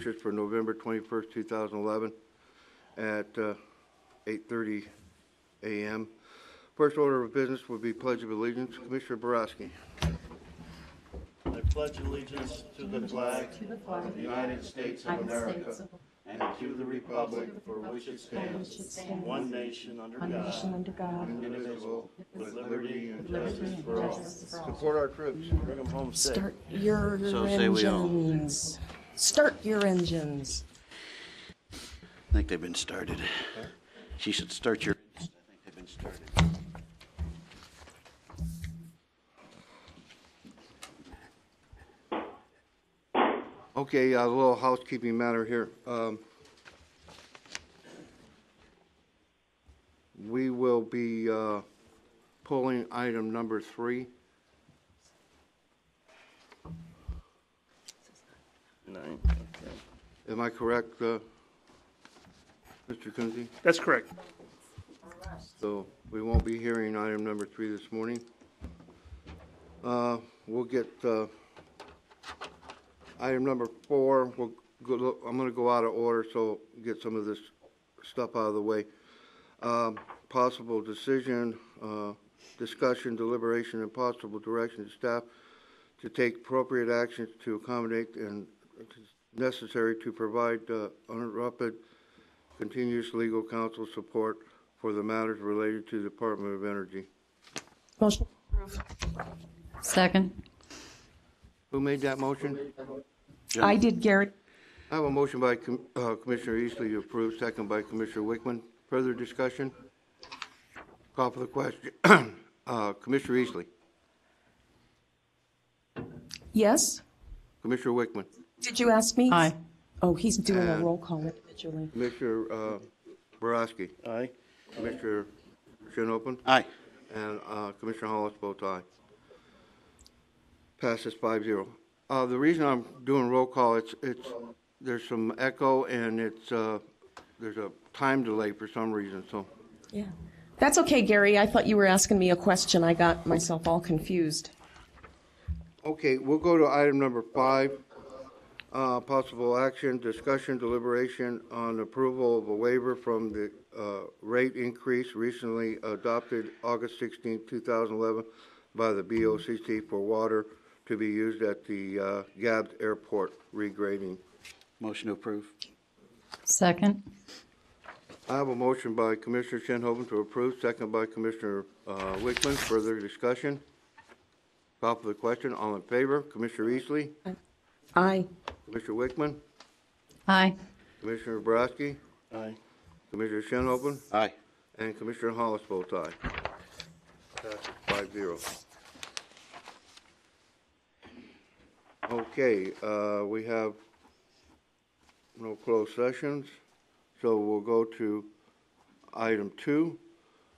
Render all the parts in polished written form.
Commissioners for November 21st, 2011 at 8:30 a.m. First order of business will be Pledge of Allegiance. Commissioner Boraski. I pledge allegiance to the flag of the United States of America and to the republic for which it stands, one nation under God, indivisible, with liberty and justice for all. Support our troops. Bring them home safe. Start your engines. Start your engines. I think they've been started. She should start your engines. I think they've been started. Okay, a little housekeeping matter here. We will be pulling item number 3. 9. Okay. Am I correct, Mr. Kunze? That's correct. So we won't be hearing item number 3 this morning. We'll get item number 4. I'm going to go out of order, so get some of this stuff out of the way. Possible decision, discussion, deliberation, and possible direction to staff to take appropriate actions to accommodate and necessary to provide uninterrupted, continuous legal counsel support for the matters related to the Department of Energy. Motion approved. Second. Who made that motion? I did, Gary. I have a motion by Commissioner Eastley to approve, second by Commissioner Wickman. Further discussion? Call for the question. Commissioner Eastley. Yes? Commissioner Wickman. Did you ask me? Aye. Oh, he's doing a And- roll call individually. Commissioner Boraski. Aye. Commissioner Shinhopin. Aye. And Commissioner Hollis votes aye. Passes 5-0. The reason I'm doing roll call, there's some echo and there's a time delay for some reason. So. Yeah. That's okay, Gary. I thought you were asking me a question. I got myself all confused. Okay, we'll go to item number 5. Possible action, discussion, deliberation on approval of a waiver from the rate increase recently adopted August 16, 2011 by the BOCC for water to be used at the Gabbs Airport regrading. Motion to approve. Second. I have a motion by Commissioner Shinhopin to approve, second by Commissioner Wickman. Further discussion? Call for the question. All in favor? Commissioner Eastley? Aye. Commissioner Wickman? Aye. Commissioner Boraski? Aye. Commissioner Shinhopin? Aye. And Commissioner Hollis votes aye. Passes 5-0. Okay, we have no closed sessions, so we'll go to item 2,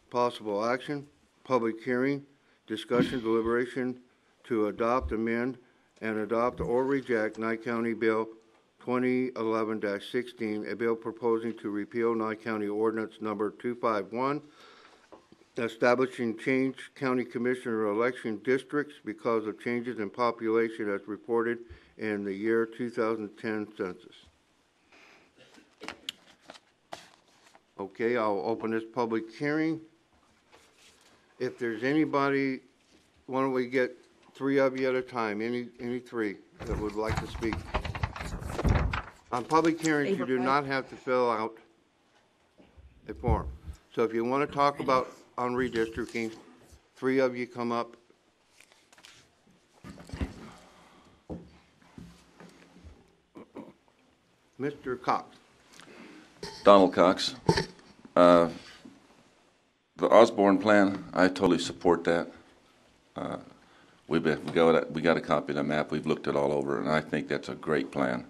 possible action, public hearing, discussion, deliberation to adopt, amend, and adopt or reject Nye County Bill 2011-16, a bill proposing to repeal Nye County Ordinance Number 251, establishing changed county commissioner election districts because of changes in population as reported in the year 2010 census. Okay, I'll open this public hearing. If there's anybody, why don't we get 3 of you at a time, any 3 that would like to speak. On public hearings, you do not have to fill out a form. So if you want to talk about on redistricting, 3 of you come up. Mr. Cox. Donald Cox. The Osborne plan, I totally support that. We got a copy of the map. We've looked it all over, and I think that's a great plan.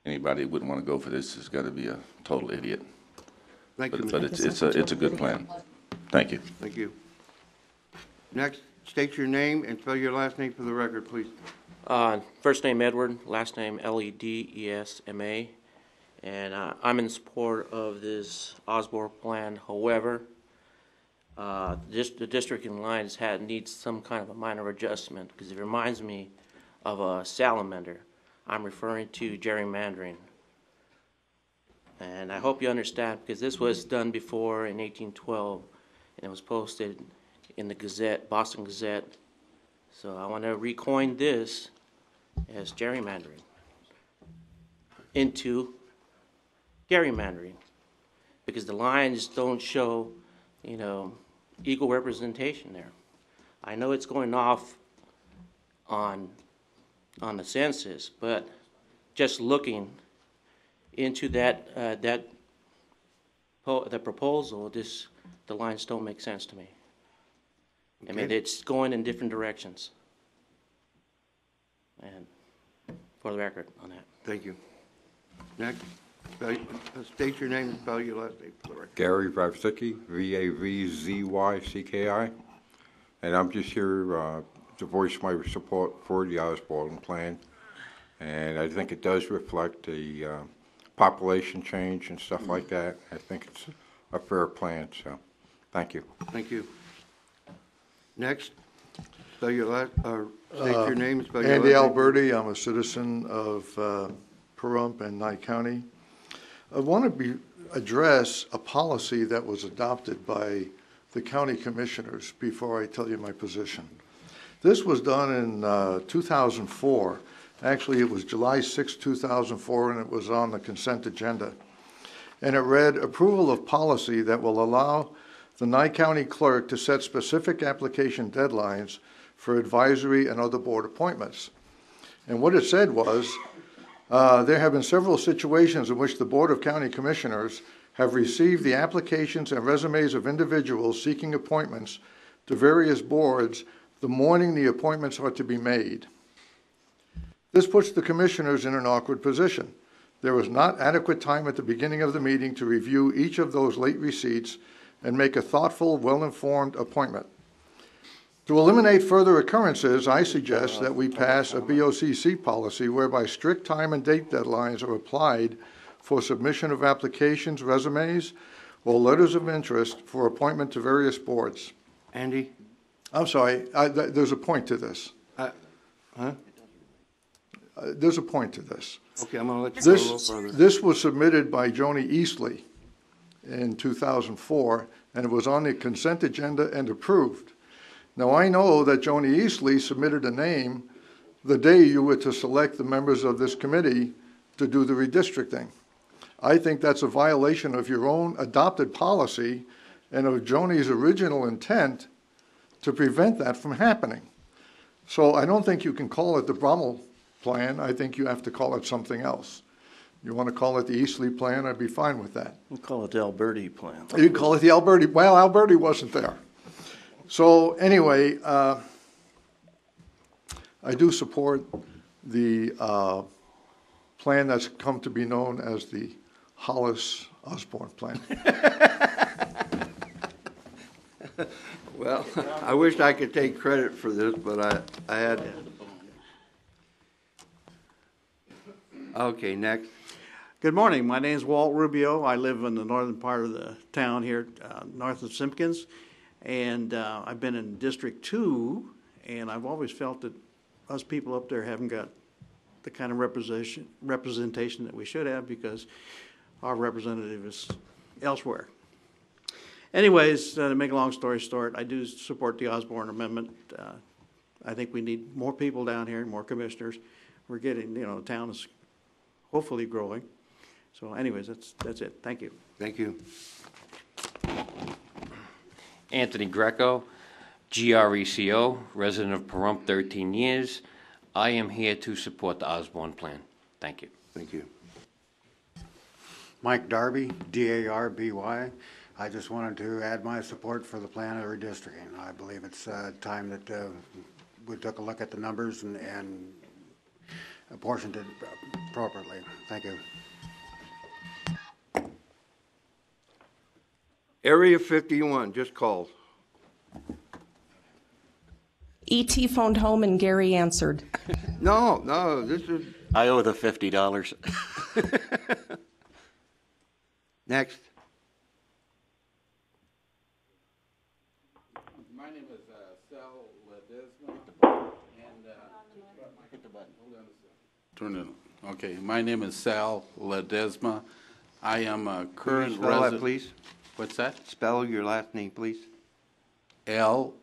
Anybody who wouldn't want to go for this has got to be a total idiot. Thank you, But Mr. it's a good plan. Thank you. Thank you. Next, state your name and spell your last name for the record, please. First name Edward, last name Ledesma, and I'm in support of this Osborne plan. However, the district in lines needs some kind of a minor adjustment because it reminds me of a salamander. I'm referring to gerrymandering. And I hope you understand, because this was done before in 1812, and it was posted in the Gazette, Boston Gazette. So I want to recoin this as gerrymandering into gerrymandering, because the lines don't show, equal representation there. I know it's going off on the census, but just looking into the proposal, the lines don't make sense to me. I mean, it's going in different directions. And for the record on that. Thank you. Next, state your name and spell your last name for the record. Gary Vavzicki, Vavzycki, and I'm just here to voice my support for the Osborne plan. And I think it does reflect the population change and stuff like that. I think it's a fair plan, so thank you. Thank you. Next, spell your last, state your name and spell your last Andy name. Alberti, I'm a citizen of Pahrump and Nye County. I want to address a policy that was adopted by the county commissioners before I tell you my position. This was done in 2004. Actually, it was July 6, 2004, and it was on the consent agenda. And it read, approval of policy that will allow the Nye County clerk to set specific application deadlines for advisory and other board appointments. And what it said was, there have been several situations in which the Board of County Commissioners have received the applications and resumes of individuals seeking appointments to various boards the morning the appointments are to be made. This puts the commissioners in an awkward position. There was not adequate time at the beginning of the meeting to review each of those late receipts and make a thoughtful, well-informed appointment. To eliminate further occurrences, I suggest that we pass a BOCC policy whereby strict time and date deadlines are applied for submission of applications, resumes, or letters of interest for appointment to various boards. Andy? I'm sorry, there's a point to this. There's a point to this. Okay, I'm going to let you go a little further. This was submitted by Joni Eastley in 2004, and it was on the consent agenda and approved. Now, I know that Joni Eastley submitted a name the day you were to select the members of this committee to do the redistricting. I think that's a violation of your own adopted policy and of Joni's original intent to prevent that from happening. So I don't think you can call it the Brummel plan. I think you have to call it something else. You want to call it the Eastley plan, I'd be fine with that. We'll call it the Alberti plan. You call it the Alberti. Well, Alberti wasn't there. So anyway, I do support the plan that's come to be known as the Hollis-Osborne plan. Well, I wish I could take credit for this, but I had to. Okay, next. Good morning. My name is Walt Rubio. I live in the northern part of the town here, north of Simpkins. And I've been in District 2, and I've always felt that us people up there haven't got the kind of representation that we should have, because our representative is elsewhere. Anyways, to make a long story short, I do support the Osborne Amendment. I think we need more people down here, more commissioners. We're getting, the town is hopefully growing. So anyways, that's it. Thank you. Thank you. Anthony Greco, GRECO, resident of Pahrump, 13 years. I am here to support the Osborne plan. Thank you. Thank you. Mike Darby, DARBY. I just wanted to add my support for the plan of redistricting. I believe it's time that we took a look at the numbers and apportioned it appropriately. Thank you. Area 51, just called. E.T. phoned home and Gary answered. No, this is... I owe the $50. Next. My name is Sal Ledesma, and Hit the button. Turn it on. Okay, my name is Sal Ledesma. I am a current Spell that, resident. please. What's that? Spell your last name, please. Ledesma.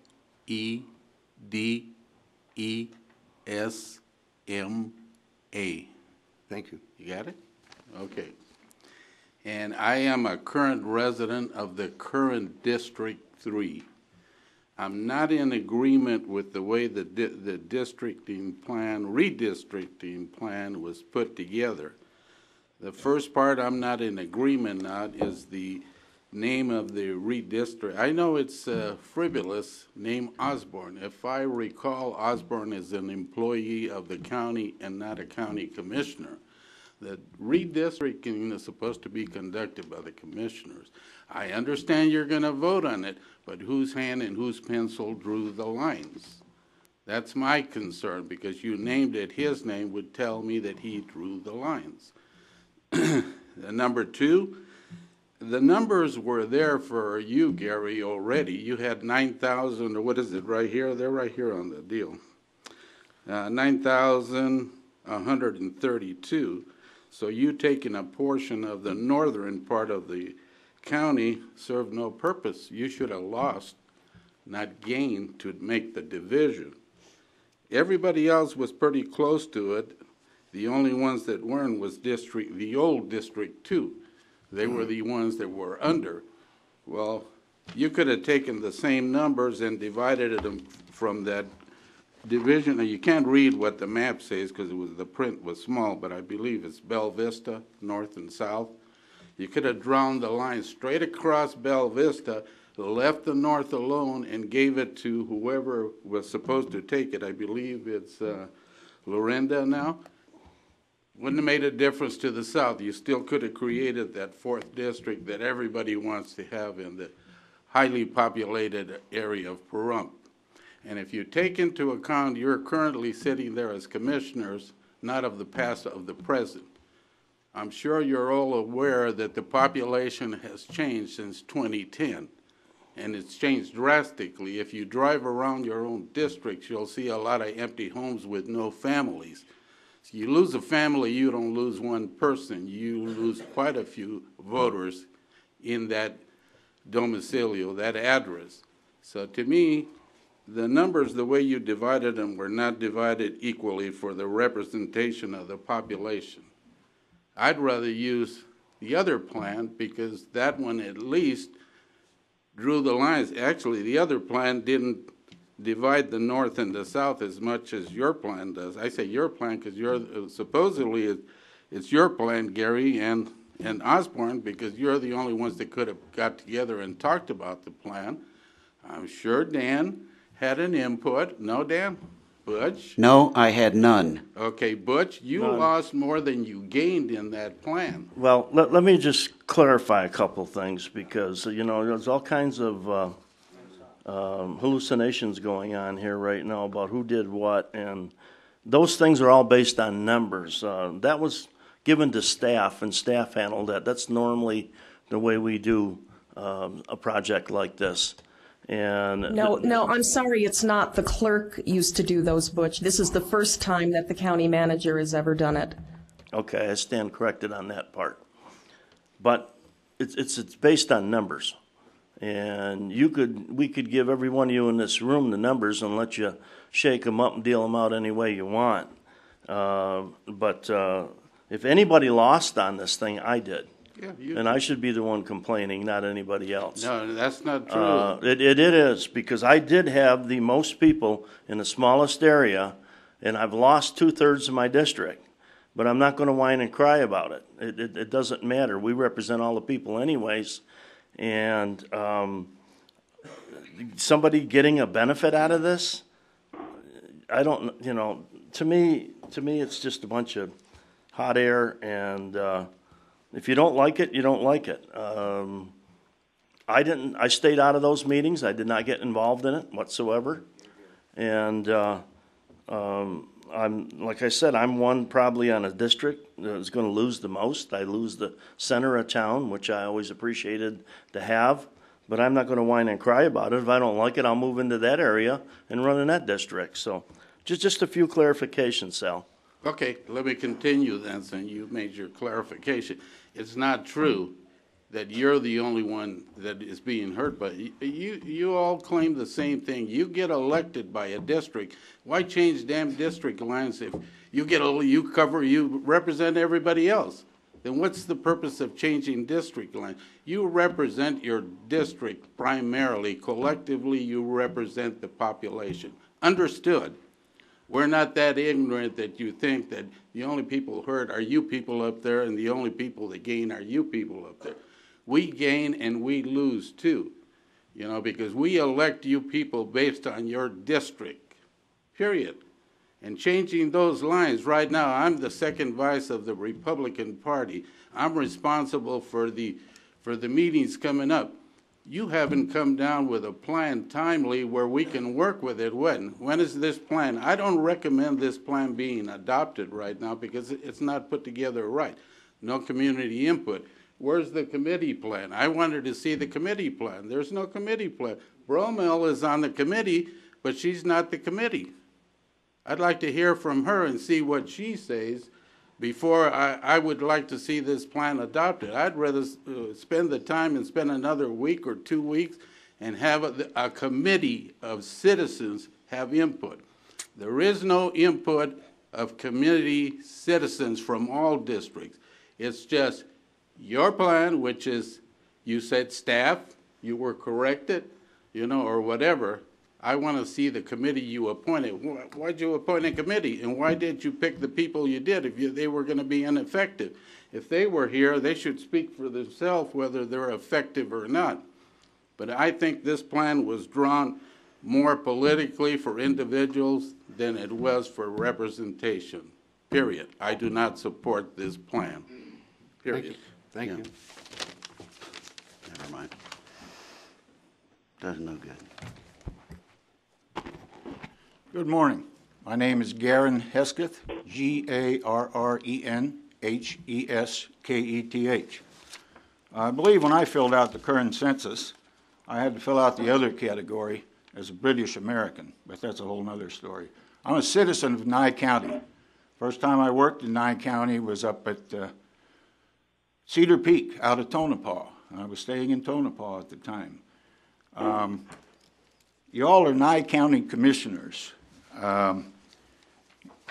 Thank you. You got it? Okay. And I am a current resident of the current District 3. I'm not in agreement with the way the redistricting plan was put together. The first part I'm not in agreement on is the name of the redistrict. I know it's frivolous, name Osborne. If I recall, Osborne is an employee of the county and not a county commissioner. The redistricting is supposed to be conducted by the commissioners. I understand you're going to vote on it, but whose hand and whose pencil drew the lines? That's my concern, because you named it, his name would tell me that he drew the lines. Number two, the numbers were there for you, Gary, already. You had 9,000, or what is it, right here? They're right here on the deal. 9,132. So you taking a portion of the northern part of the county served no purpose. You should have lost, not gained, to make the division. Everybody else was pretty close to it. The only ones that weren't was the old District 2. They were the ones that were under. Well, you could have taken the same numbers and divided them from that division. Now, you can't read what the map says because the print was small, but I believe it's Bella Vista, north and south. You could have drawn the line straight across Bella Vista, left the north alone, and gave it to whoever was supposed to take it. I believe it's Lorinda now. Wouldn't have made a difference to the south. You still could have created that 4th district that everybody wants to have in the highly populated area of Pahrump. And if you take into account you're currently sitting there as commissioners, not of the past, of the present, I'm sure you're all aware that the population has changed since 2010, and it's changed drastically. If you drive around your own districts, you'll see a lot of empty homes with no families. So you lose a family, you don't lose one person. You lose quite a few voters in that domicilio, that address. So to me, the numbers, the way you divided them, were not divided equally for the representation of the population. I'd rather use the other plan because that one at least drew the lines. Actually, the other plan didn't divide the north and the south as much as your plan does. I say your plan because supposedly it's your plan, Gary, and Osborne, because you're the only ones that could have got together and talked about the plan. I'm sure Dan had an input. No, Dan? Butch? No, I had none. Okay, Butch, you lost more than you gained in that plan. Well, let me just clarify a couple things, because, there's all kinds of hallucinations going on here right now about who did what, and those things are all based on numbers. That was given to staff, and staff handled that. That's normally the way we do a project like this. And No, I'm sorry, it's not. The clerk used to do those, Butch. This is the first time that the county manager has ever done it. Okay, I stand corrected on that part. But it's based on numbers. And we could give every one of you in this room the numbers and let you shake them up and deal them out any way you want. But if anybody lost on this thing, I did. Yeah, and I should be the one complaining, not anybody else. No, that's not true. It is, because I did have the most people in the smallest area, and I've lost 2/3 of my district. But I'm not going to whine and cry about it. It doesn't matter. We represent all the people anyways. And somebody getting a benefit out of this, I don't, to me it's just a bunch of hot air, and if you don't like it, you don't like it. I stayed out of those meetings. I did not get involved in it whatsoever. And like I said, I'm one probably on a district that's going to lose the most. I lose the center of town, which I always appreciated to have. But I'm not going to whine and cry about it. If I don't like it, I'll move into that area and run in that district. So just a few clarifications, Sal. Okay, let me continue then, since you made your clarification. It's not true that you're the only one that is being hurt, but you all claim the same thing. You get elected by a district. Why change damn district lines if you represent everybody else? Then what's the purpose of changing district lines? You represent your district primarily. Collectively, you represent the population. Understood. We're not that ignorant that you think that the only people hurt are you people up there and the only people that gain are you people up there. We gain and we lose too, you know, because we elect you people based on your district, period. And changing those lines, right now, I'm the second vice of the Republican Party. I'm responsible for the meetings coming up. You haven't come down with a plan timely where we can work with it. When is this plan? I don't recommend this plan being adopted right now because it's not put together right. No community input. Where's the committee plan? I wanted to see the committee plan. There's no committee plan. Bromell is on the committee, but she's not the committee. I'd like to hear from her and see what she says before I would like to see this plan adopted. I'd rather spend the time and spend another week or 2 weeks and have a committee of citizens have input. There is no input of community citizens from all districts. It's just your plan, which is, you said staff, you were corrected, you know, or whatever. I want to see the committee you appointed. Why'd you appoint a committee? And why did you pick the people you did if they were going to be ineffective? If they were here, they should speak for themselves whether they're effective or not. But I think this plan was drawn more politically for individuals than it was for representation, period. I do not support this plan, period. Thank you. Never mind. Does no good. Good morning. My name is Garen Hesketh, Garrenhesketh. I believe when I filled out the current census, I had to fill out the other category as a British American, but that's a whole other story. I'm a citizen of Nye County. First time I worked in Nye County was up at Cedar Peak out of Tonopah. I was staying in Tonopah at the time. You all are Nye County commissioners.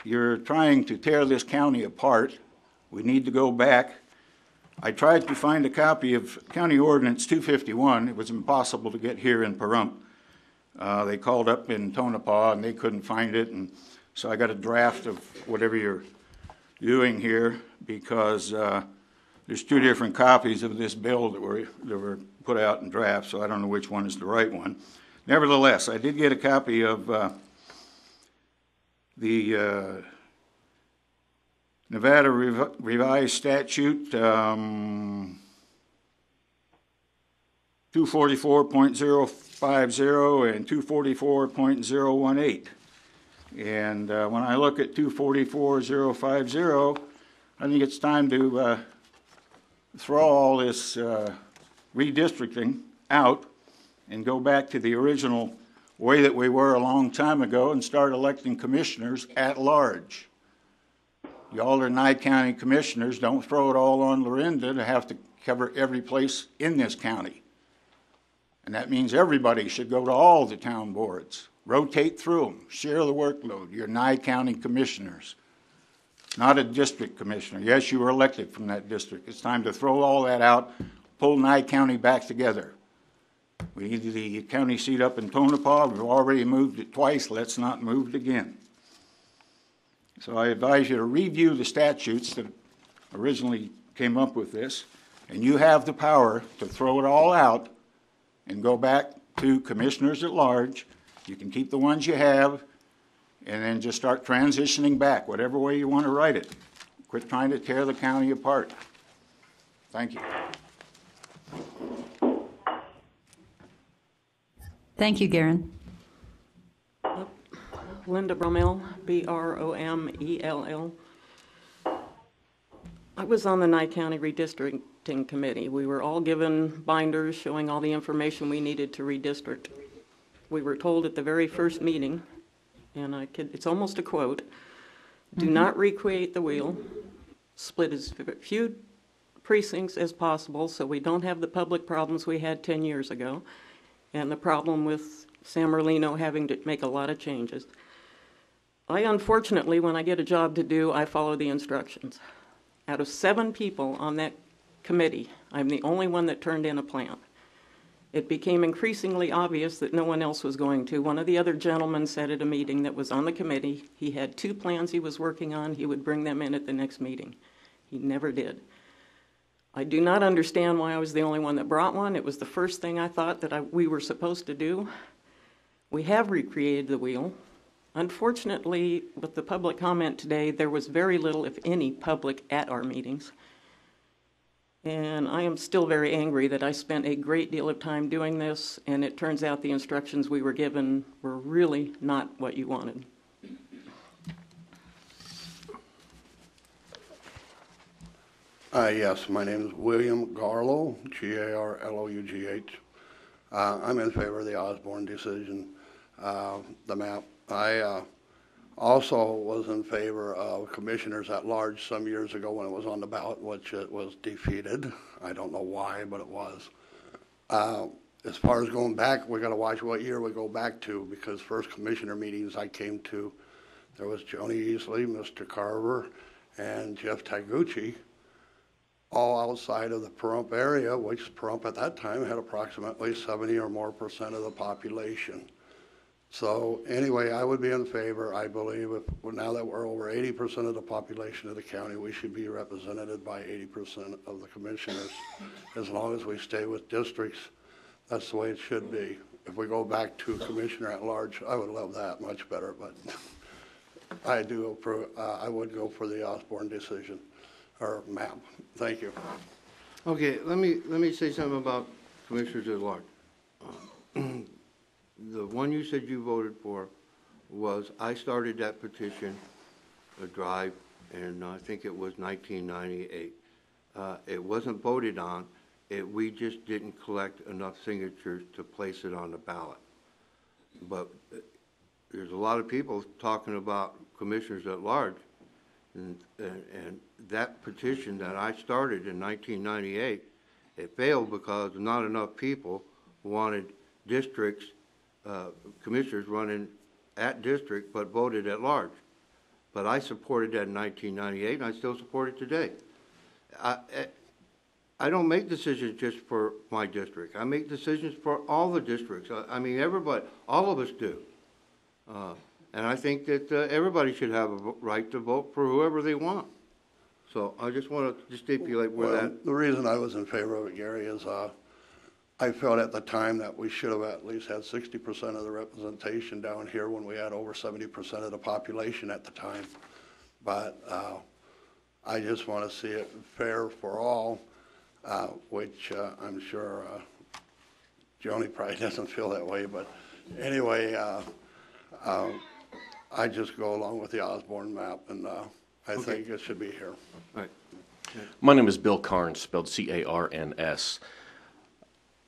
You're trying to tear this county apart. We need to go back. I tried to find a copy of County Ordinance 251. It was impossible to get here in Pahrump. They called up in Tonopah and they couldn't find it, and so I got a draft of whatever you're doing here because there's two different copies of this bill that were put out in draft, so I don't know which one is the right one. Nevertheless, I did get a copy of the Nevada Revised Statute 244.050 and 244.018. And when I look at 244.050, I think it's time to throw all this redistricting out and go back to the original way that we were a long time ago and start electing commissioners at large. Y'all are Nye County commissioners. Don't throw it all on Lorinda to have to cover every place in this county. And that means everybody should go to all the town boards. Rotate through them. Share the workload. You're Nye County commissioners, not a district commissioner. Yes, you were elected from that district. It's time to throw all that out, pull Nye County back together. We need the county seat up in Tonopah. We've already moved it twice. Let's not move it again. So I advise you to review the statutes that originally came up with this, and you have the power to throw it all out and go back to commissioners at large. You can keep the ones you have, and then just start transitioning back, whatever way you want to write it. Quit trying to tear the county apart. Thank you. Thank you, Garen. Linda Bromell, Bromell. I was on the Nye County Redistricting Committee. We were all given binders showing all the information we needed to redistrict. We were told at the very first meeting, and it's almost a quote, Do not recreate the wheel. Split as few precincts as possible so we don't have the public problems we had 10 years ago and the problem with San Merlino having to make a lot of changes. I unfortunately, when I get a job to do, I follow the instructions. Out of 7 people on that committee, I'm the only one that turned in a plan. It became increasingly obvious that no one else was going to. One of the other gentlemen said at a meeting that was on the committee, he had 2 plans he was working on. He would bring them in at the next meeting. He never did. I do not understand why I was the only one that brought one. It was the first thing I thought that we were supposed to do. We have recreated the wheel. Unfortunately, with the public comment today, there was very little, if any, public at our meetings. And I am still very angry that I spent a great deal of time doing this, and it turns out the instructions we were given were really not what you wanted. Yes, my name is William Garlow, Garlough. I'm in favor of the Osborne decision, the map. I also was in favor of commissioners at large some years ago when it was on the ballot, which it was defeated. I don't know why, but it was. As far as going back, we got to watch what year we go back to, because first commissioner meetings I came to, there was Joni Easley, Mr. Carver, and Jeff Taguchi, all outside of the Pahrump area, which Pahrump at that time had approximately 70 or more % of the population. So anyway, I would be in favor. I believe now that we're over 80% of the population of the county, we should be represented by 80% of the commissioners. As long as we stay with districts, that's the way it should be. If we go back to commissioner at large, I would love that much better, but I do approve, I would go for the Osborne decision or map. Thank you. Okay, let me say something about commissioners at large. The one you said you voted for was, I started that petition, a drive, and I think it was 1998. It wasn't voted on. We just didn't collect enough signatures to place it on the ballot. But there's a lot of people talking about commissioners at large, and that petition that I started in 1998, it failed because not enough people wanted districts, commissioners running at district, but voted at large. But I supported that in 1998, and I still support it today. I don't make decisions just for my district. I make decisions for all the districts. I mean, everybody, all of us do. And I think that everybody should have a right to vote for whoever they want. So I just want to stipulate where that... The reason I was in favor of it, Gary, is I felt at the time that we should have at least had 60% of the representation down here when we had over 70% of the population at the time. But I just want to see it fair for all, which I'm sure Joni probably doesn't feel that way. But anyway, I just go along with the Osborne map, and I think it should be here. All right. My name is Bill Carnes, spelled C-A-R-N-S.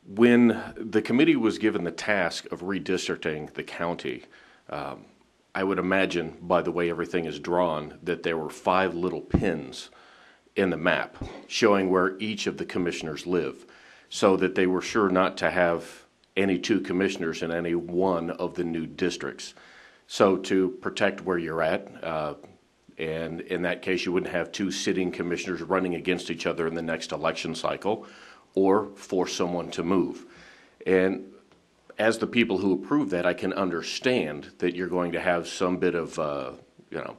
When the committee was given the task of redistricting the county, I would imagine, by the way everything is drawn, that there were 5 little pins in the map showing where each of the commissioners live, so that they were sure not to have any 2 commissioners in any one of the new districts. So to protect where you're at, and in that case you wouldn't have 2 sitting commissioners running against each other in the next election cycle, or force someone to move. And as the people who approve that, I can understand that you're going to have some bit of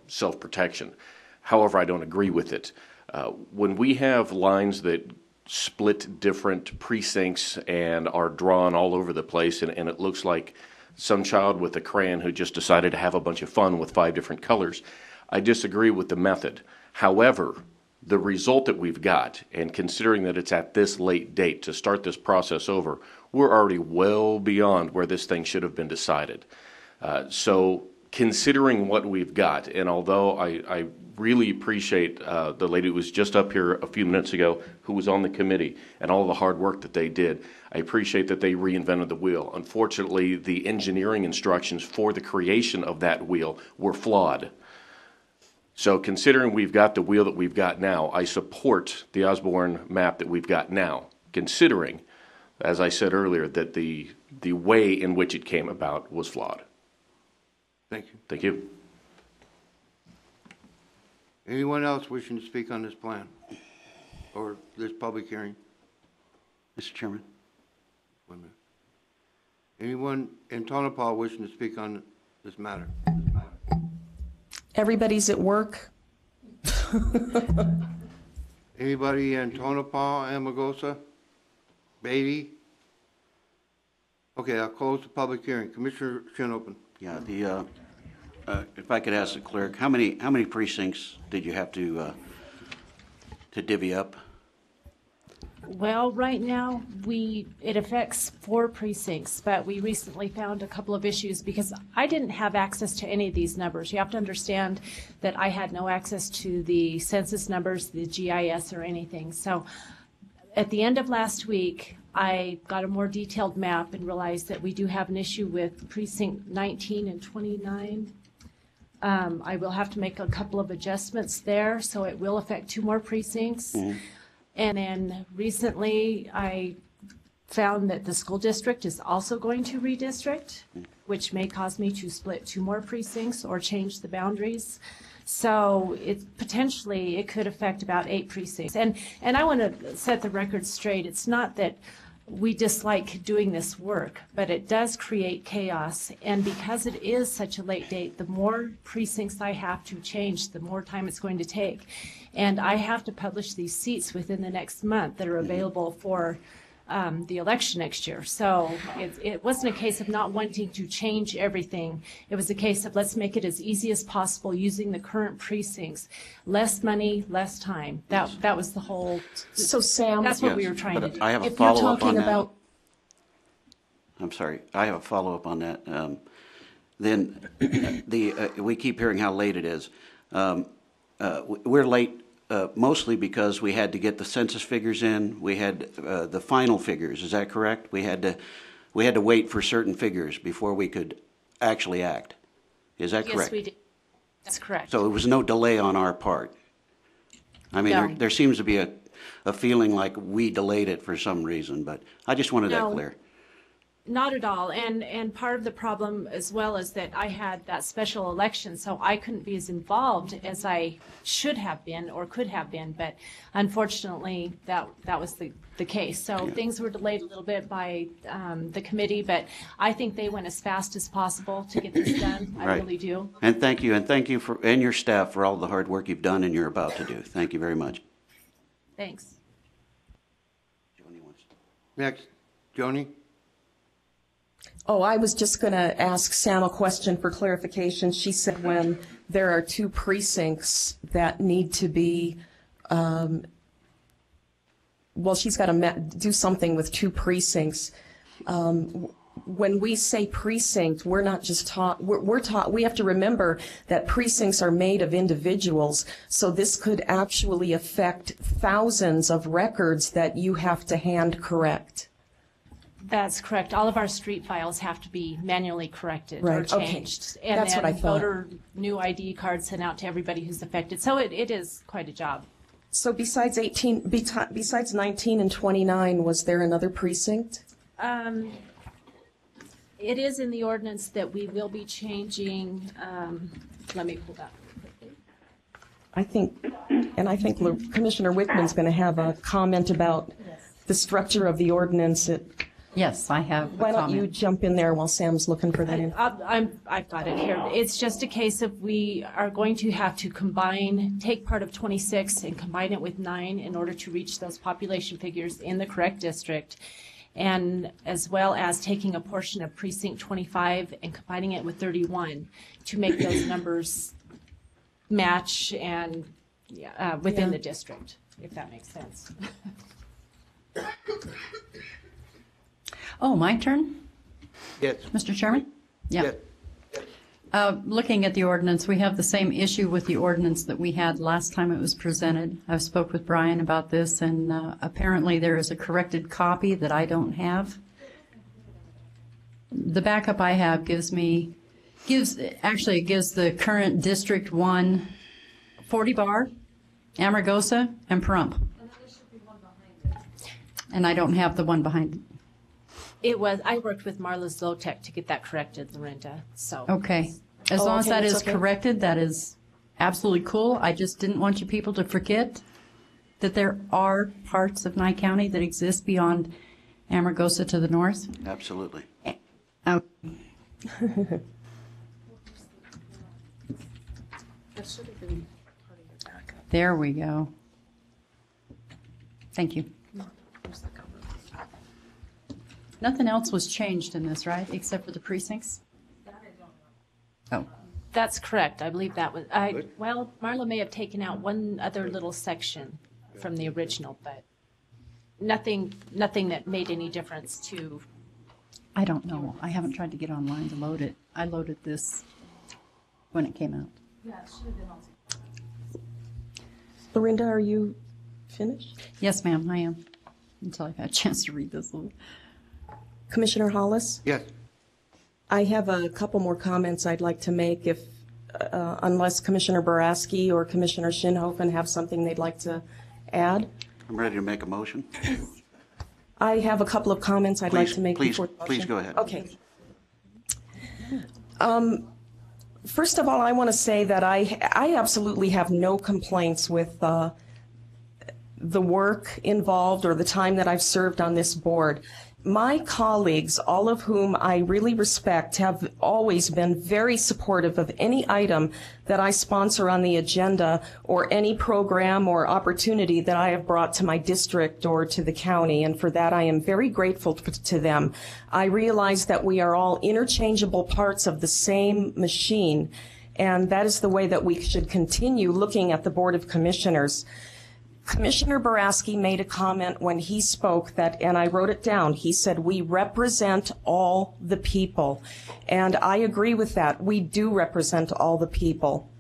self-protection. However, I don't agree with it. When we have lines that split different precincts and are drawn all over the place, and it looks like some child with a crayon who just decided to have a bunch of fun with 5 different colors, I disagree with the method. However, the result that we've got, and considering that it's at this late date to start this process over, we're already well beyond where this thing should have been decided. So considering what we've got, and although I really appreciate the lady who was just up here a few minutes ago who was on the committee and all the hard work that they did, I appreciate that they reinvented the wheel. Unfortunately, the engineering instructions for the creation of that wheel were flawed. So considering we've got the wheel that we've got now, I support the Osborne map that we've got now, considering, as I said earlier, that the way in which it came about was flawed. Thank you. Thank you. Anyone else wishing to speak on this plan or this public hearing? Mr. Chairman. Wait a minute. Anyone in Tonopah wishing to speak on this matter? Everybody's at work. Anybody in Tonopah, Amagosa, Beatty? Okay, I'll close the public hearing. Commissioner Shinhopin. Yeah, if I could ask the clerk, how many precincts did you have to divvy up? Well, right now, it affects 4 precincts, but we recently found a couple of issues because I didn't have access to any of these numbers. You have to understand that I had no access to the census numbers, the GIS, or anything. So at the end of last week, I got a more detailed map and realized that we do have an issue with precinct 19 and 29. I will have to make a couple of adjustments there, so it will affect 2 more precincts. Mm-hmm. And then recently, I found that the school district is also going to redistrict, which may cause me to split 2 more precincts or change the boundaries. So it could affect about 8 precincts. And I want to set the record straight. It's not that we dislike doing this work, but it does create chaos. And because it is such a late date, the more precincts I have to change, the more time it's going to take. And I have to publish these seats within the next month that are available for the election next year. So it wasn't a case of not wanting to change everything. It was a case of let's make it as easy as possible using the current precincts. Less money, less time. That was the whole. So Sam, that's what we were trying to do. I have a if you're follow-up talking on that. about, I'm sorry. I have a follow-up on that. Then we keep hearing how late it is. We're late mostly because we had to get the census figures in. We had the final figures. Is that correct? We had to wait for certain figures before we could actually act. Is that correct? Yes, we did. That's correct. So it was no delay on our part. I mean, No. there seems to be a feeling like we delayed it for some reason, but I just wanted that No. clear. Not at all. And part of the problem as well is that I had that special election, so I couldn't be as involved as I should have been or could have been. But unfortunately, that was the case. So things were delayed a little bit by the committee, but I think they went as fast as possible to get this done. I Right. really do. And thank you and your staff for all the hard work you've done and you're about to do. Thank you very much. Thanks. Next, Joni. oh, I was just going to ask Sam a question for clarification. She said when there are 2 precincts that need to be, she's got to do something with 2 precincts. When we say precinct, we're not just we have to remember that precincts are made of individuals, so this could actually affect thousands of records that you have to hand correct. That's correct. All of our street files have to be manually corrected or Right, okay. changed. And That's then what I thought. voter new ID cards sent out to everybody who's affected. So it is quite a job. So besides 19 and 29, was there another precinct? It is in the ordinance that we will be changing, let me pull that. I think Commissioner Wickman's going to have a comment about the structure of the ordinance. Yes, I have a Why don't you comment. jump in there while Sam's looking for that in? I've got it here. It's just a case of we are going to have to take part of 26 and combine it with 9 in order to reach those population figures in the correct district, and as well as taking a portion of precinct 25 and combining it with 31 to make those numbers match and within the district, if that makes sense. Oh, my turn? Yes. Mr. Chairman? Yeah. Yes. Looking at the ordinance, we have the same issue with the ordinance that we had last time it was presented. I've spoke with Brian about this, and apparently there is a corrected copy that I don't have. The backup I have gives the current District 1 40 Bar, Amargosa, and Pahrump. And I don't have the one behind it. It was, I worked with Marla Zlotek to get that corrected, Lorinda, so. Okay. As long as that is corrected, that is absolutely cool. I just didn't want you people to forget that there are parts of Nye County that exist beyond Amargosa to the north. Absolutely. There we go. Thank you. Nothing else was changed in this, right, except for the precincts? Oh. That's correct. I believe that was, well, Marla may have taken out one other little section from the original, but nothing that made any difference to. I don't know. I haven't tried to get online to load it. I loaded this when it came out. Yeah, it should have been also. Lorinda, are you finished? Yes, ma'am, I am. Until I've had a chance to read this a little. Commissioner Hollis? Yes. I have a couple more comments I'd like to make if, unless Commissioner Boraski or Commissioner Shinhofen have something they'd like to add. I'm ready to make a motion. I have a couple of comments I'd like to make before the motion. Please go ahead. Okay. First of all, I want to say that I absolutely have no complaints with the work involved or the time that I've served on this board. My colleagues, all of whom I really respect, have always been very supportive of any item that I sponsor on the agenda or any program or opportunity that I have brought to my district or to the county, and for that I am very grateful to them. I realize that we are all interchangeable parts of the same machine, and that is the way that we should continue looking at the Board of Commissioners. Commissioner Boraski made a comment when he spoke that, and I wrote it down, he said, we represent all the people. And I agree with that. We do represent all the people.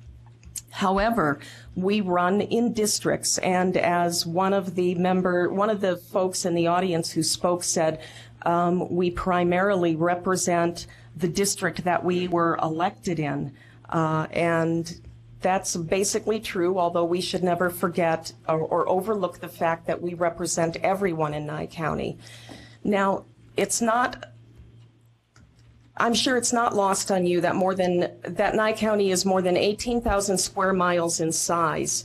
However, we run in districts, and as one of the folks in the audience who spoke said, we primarily represent the district that we were elected in. And that's basically true, although we should never forget or overlook the fact that we represent everyone in Nye County. Now, I'm sure it's not lost on you that Nye County is more than 18,000 square miles in size.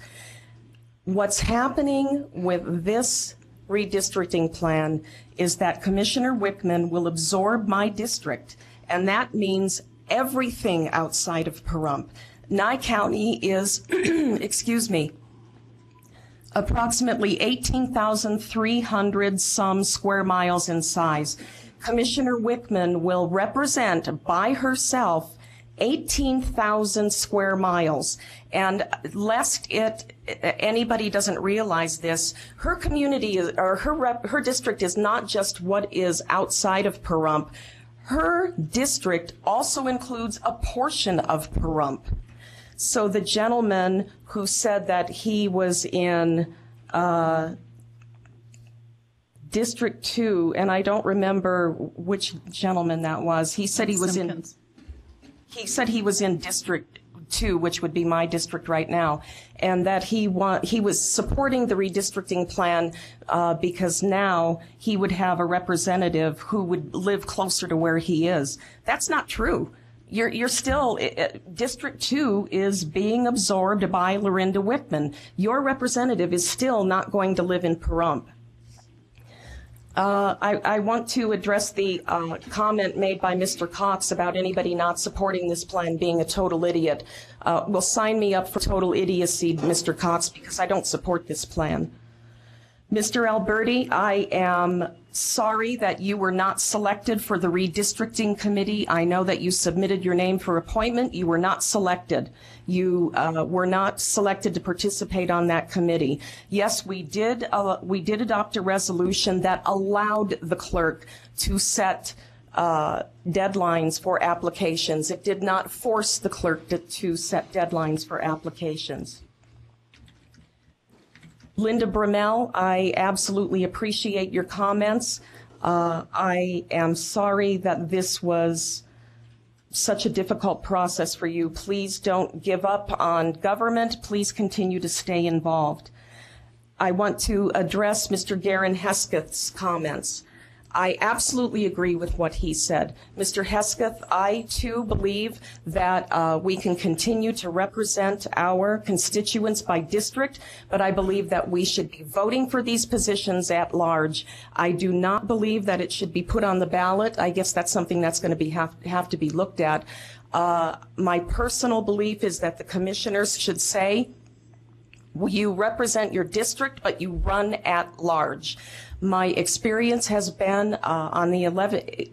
What's happening with this redistricting plan is that Commissioner Wickman will absorb my district, and that means everything outside of Pahrump. Nye County is, excuse me, approximately 18,300 some square miles in size. Commissioner Wickman will represent by herself 18,000 square miles. And lest anybody doesn't realize this, her community or her district is not just what is outside of Pahrump. Her district also includes a portion of Pahrump. So the gentleman who said that he was in District 2, and I don't remember which gentleman that was. He said he was in District 2, which would be my district right now, and that he was supporting the redistricting plan because now he would have a representative who would live closer to where he is. That's not true. You're still, District 2 is being absorbed by Lorinda Wickman. Your representative is still not going to live in Pahrump. I want to address the comment made by Mr. Cox about anybody not supporting this plan being a total idiot. Well, sign me up for total idiocy, Mr. Cox, because I don't support this plan. Mr. Alberti, I am sorry that you were not selected for the redistricting committee. I know that you submitted your name for appointment. You were not selected. You were not selected to participate on that committee. Yes, we did adopt a resolution that allowed the clerk to set deadlines for applications. It did not force the clerk to set deadlines for applications. Linda Brumell, I absolutely appreciate your comments. I am sorry that this was such a difficult process for you. Please don't give up on government. Please continue to stay involved. I want to address Mr. Garen Hesketh's comments. I absolutely agree with what he said. Mr. Hesketh, I too believe that we can continue to represent our constituents by district, but I believe that we should be voting for these positions at large. I do not believe that it should be put on the ballot. I guess that's something that's going to have to be looked at. My personal belief is that the commissioners should say, you represent your district, but you run at large. My experience has been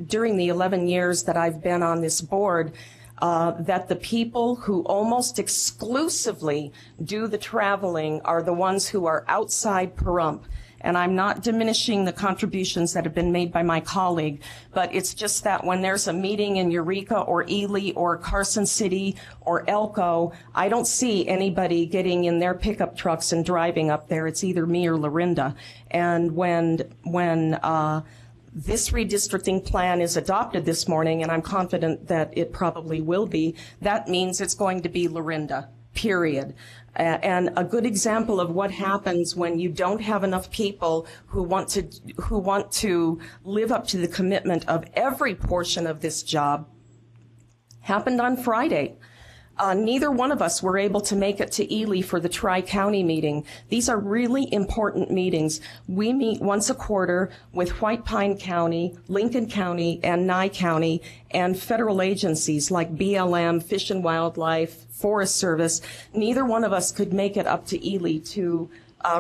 during the 11 years that I've been on this board, that the people who almost exclusively do the traveling are the ones who are outside Pahrump. And I'm not diminishing the contributions that have been made by my colleague, but it's just that when there's a meeting in Eureka or Ely or Carson City or Elko, I don't see anybody getting in their pickup trucks and driving up there. It's either me or Lorinda. And when this redistricting plan is adopted this morning, and I'm confident that it probably will be, that means it's going to be Lorinda, period. And a good example of what happens when you don't have enough people who want to live up to the commitment of every portion of this job happened on Friday. Neither one of us were able to make it to Ely for the Tri-County meeting. These are really important meetings. We meet once a quarter with White Pine County, Lincoln County, and Nye County, and federal agencies like BLM, Fish and Wildlife, Forest Service. Neither one of us could make it up to Ely to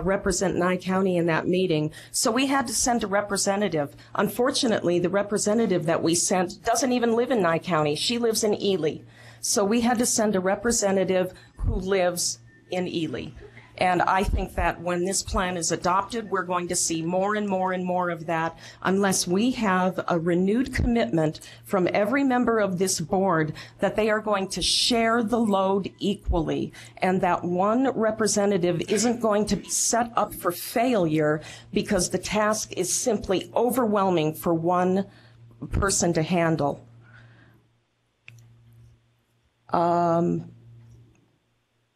represent Nye County in that meeting. So we had to send a representative. Unfortunately, the representative that we sent doesn't even live in Nye County. She lives in Ely. So we had to send a representative who lives in Ely. And I think that when this plan is adopted, we're going to see more and more and more of that unless we have a renewed commitment from every member of this board that they are going to share the load equally and that one representative isn't going to be set up for failure because the task is simply overwhelming for one person to handle.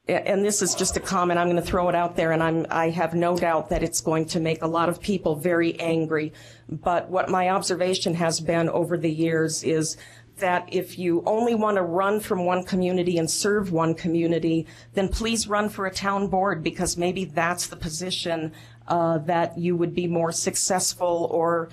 And this is just a comment. I'm going to throw it out there, and I have no doubt that it's going to make a lot of people very angry. But what my observation has been over the years is that if you only want to run from one community and serve one community, then please run for a town board, because maybe that's the position that you would be more successful or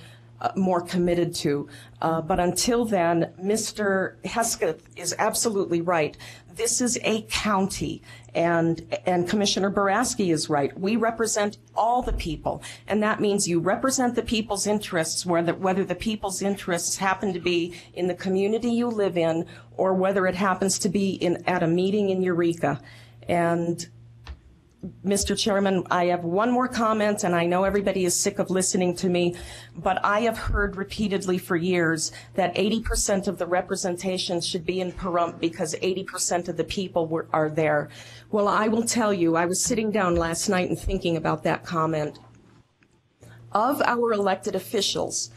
more committed to. But until then, Mr. Hesketh is absolutely right. This is a county, and Commissioner Boraski is right. We represent all the people, and that means you represent the people's interests, whether the people's interests happen to be in the community you live in or whether it happens to be at a meeting in Eureka. And Mr. Chairman, I have one more comment, and I know everybody is sick of listening to me, but I have heard repeatedly for years that 80% of the representation should be in Pahrump because 80% of the people are there. Well, I will tell you, I was sitting down last night and thinking about that comment. Of our elected officials,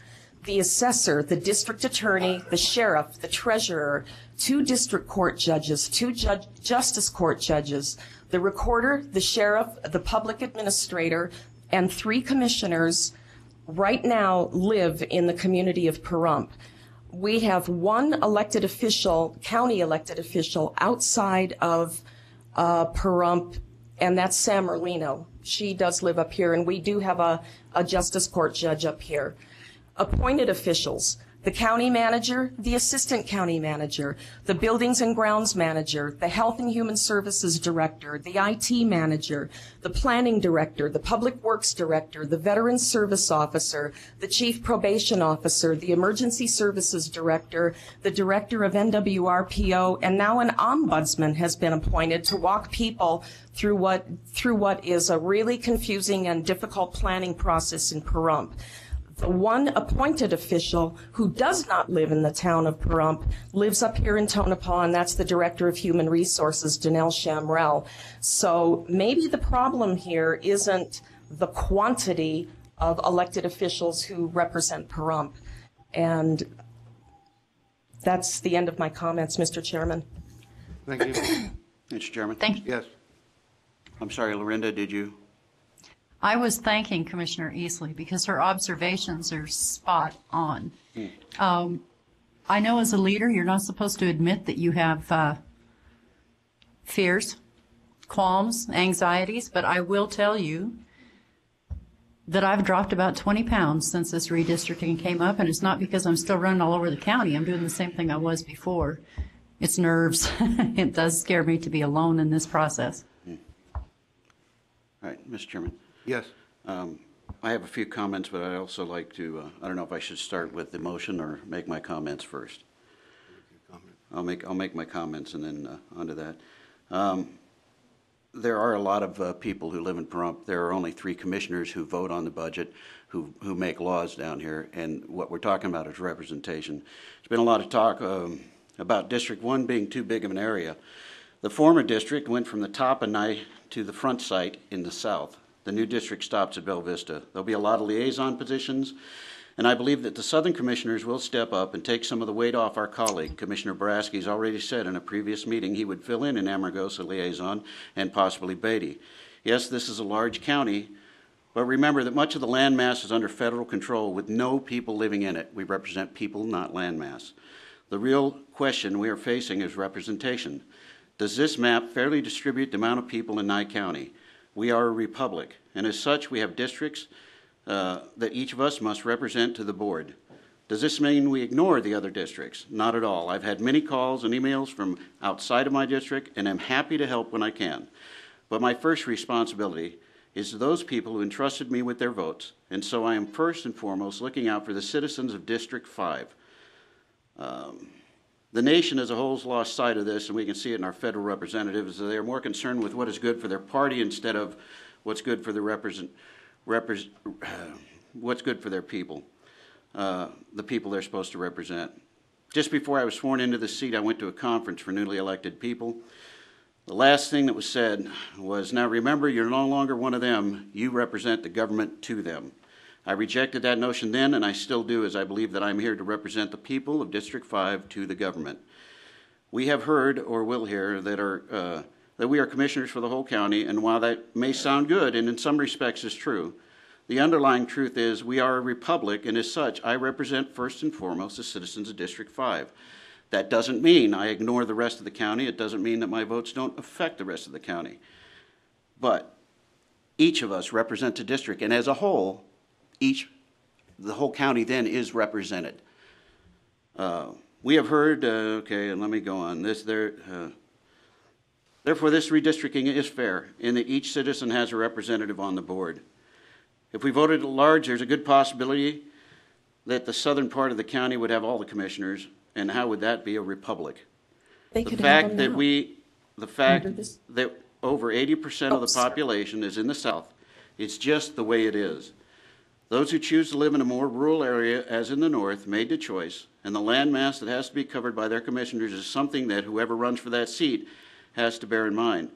the assessor, the district attorney, the sheriff, the treasurer, 2 district court judges, 2 justice court judges, the recorder, the sheriff, the public administrator, and 3 commissioners right now live in the community of Pahrump. We have 1 elected official, county elected official, outside of Pahrump, and that's Sam Merlino. She does live up here, and we do have a justice court judge up here. Appointed officials, the county manager, the assistant county manager, the buildings and grounds manager, the health and human services director, the IT manager, the planning director, the public works director, the veterans service officer, the chief probation officer, the emergency services director, the director of NWRPO, and now an ombudsman has been appointed to walk people through what is a really confusing and difficult planning process in Pahrump. The one appointed official who does not live in the town of Pahrump lives up here in Tonopah, and that's the Director of Human Resources, Danelle Shamrell. So maybe the problem here isn't the quantity of elected officials who represent Pahrump. And That's the end of my comments, Mr. Chairman. Thank you. Mr. Chairman? Thank you. Yes. I'm sorry, Lorinda, did you? I was thanking Commissioner Easley because her observations are spot on. I know as a leader, you're not supposed to admit that you have fears, qualms, anxieties, but I will tell you that I've dropped about 20 pounds since this redistricting came up, and it's not because I'm still running all over the county. I'm doing the same thing I was before. It's nerves. It does scare me to be alone in this process. All right, Mr. Chairman. Yes. I have a few comments, but I'd also like to, I don't know if I should start with the motion or make my comments first. I'll make my comments and then onto that. There are a lot of people who live in Pahrump. There are only 3 commissioners who vote on the budget, who make laws down here, and what we're talking about is representation. There's been a lot of talk about District 1 being too big of an area. The former district went from the top of Nye to the front site in the south. The new district stops at Bella Vista. There'll be a lot of liaison positions, and I believe that the southern commissioners will step up and take some of the weight off our colleague. Commissioner Boraski's already said in a previous meeting he would fill in Amargosa liaison and possibly Beatty. Yes, this is a large county, but remember that much of the landmass is under federal control with no people living in it. We represent people, not landmass. The real question we are facing is representation. Does this map fairly distribute the amount of people in Nye County? We are a republic, and as such, we have districts that each of us must represent to the board. Does this mean we ignore the other districts? Not at all. I've had many calls and emails from outside of my district, and I'm happy to help when I can. But my first responsibility is to those people who entrusted me with their votes, and so I am first and foremost looking out for the citizens of District 5. The nation as a whole has lost sight of this, and we can see it in our federal representatives. They are more concerned with what is good for their party instead of what's good for the what's good for their people, the people they're supposed to represent. Just before I was sworn into the seat, I went to a conference for newly elected people. The last thing that was said was, "Now remember, you're no longer one of them. You represent the government to them." I rejected that notion then, and I still do, as I believe that I'm here to represent the people of District 5 to the government. We have heard, or will hear, that we are commissioners for the whole county, and while that may sound good, and in some respects is true, the underlying truth is we are a republic, and as such, I represent first and foremost the citizens of District 5. That doesn't mean I ignore the rest of the county. It doesn't mean that my votes don't affect the rest of the county. But each of us represents a district, and as a whole, the whole county then is represented. We have heard, okay, and let me go on. Therefore, this redistricting is fair in that each citizen has a representative on the board. If we voted at large, there's a good possibility that the southern part of the county would have all the commissioners, and how would that be a republic? They The could fact have that them the fact Under this- that over 80% of the population is in the south, it's just the way it is. Those who choose to live in a more rural area, as in the north, made the choice, and the land mass that has to be covered by their commissioners is something that whoever runs for that seat has to bear in mind.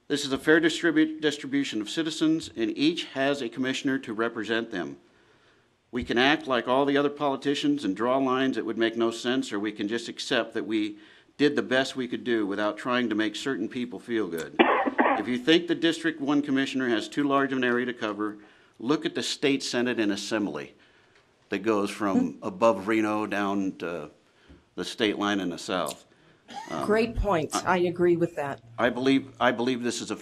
This is a fair distribution of citizens, and each has a commissioner to represent them. We can act like all the other politicians and draw lines that would make no sense, or we can just accept that we did the best we could do without trying to make certain people feel good. If you think the District 1 commissioner has too large of an area to cover, look at the state senate and assembly that goes from above Reno down to the state line in the south. Great point. I agree with that. I believe this is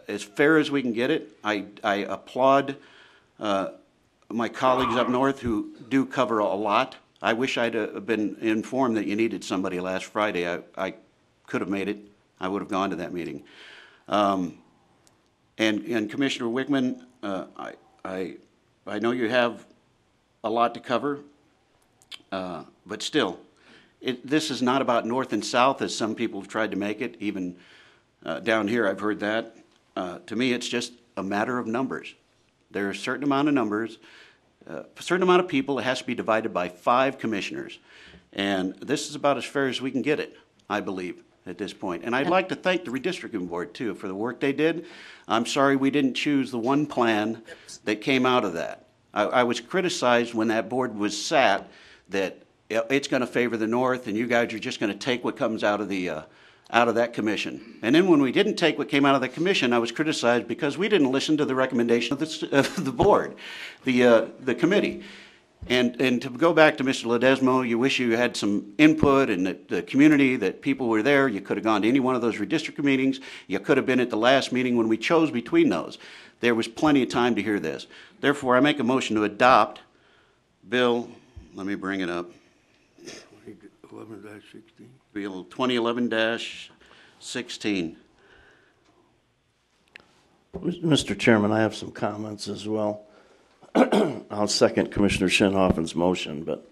as fair as we can get it. I applaud my colleagues up north who do cover a lot. I wish I'd been informed that you needed somebody last Friday. I could have made it. I would have gone to that meeting. And Commissioner Wickman, I know you have a lot to cover, but still, this is not about north and south as some people have tried to make it. Even down here, I've heard that. To me, it's just a matter of numbers. There are a certain amount of numbers, a certain amount of people. It has to be divided by 5 commissioners, and this is about as fair as we can get it, I believe, at this point. And I'd like to thank the redistricting board too for the work they did. I'm sorry we didn't choose the one plan that came out of that. I was criticized when that board was sat that it's going to favor the north, and you guys are just going to take what comes out of that commission. And then when we didn't take what came out of the commission, I was criticized because we didn't listen to the recommendation of the board, the committee. And to go back to Mr. Ledesma, you wish you had some input and that the community, that people were there. You could have gone to any one of those redistricting meetings. You could have been at the last meeting when we chose between those. There was plenty of time to hear this. Therefore, I make a motion to adopt Bill, let me bring it up. 11-16. Bill 2011-16. Mr. Chairman, I have some comments as well. I'll second Commissioner Shinhofen's motion, but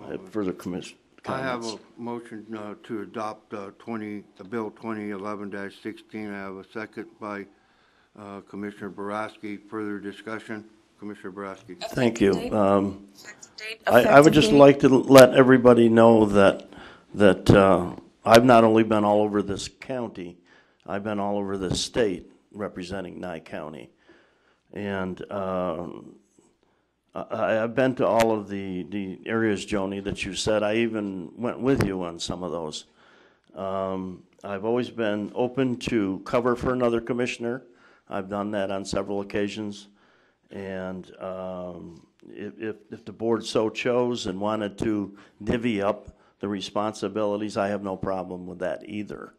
I have further comments. I have a motion to adopt Bill 2011-16. I have a second by Commissioner Boraski. Further discussion? Commissioner Boraski. Thank you. I would just like to let everybody know that I've not only been all over this county, I've been all over the state representing Nye County. And I've been to all of the areas, Joni, that you said. I even went with you on some of those. I've always been open to cover for another commissioner. I've done that on several occasions. And if the board so chose and wanted to divvy up the responsibilities, I have no problem with that either.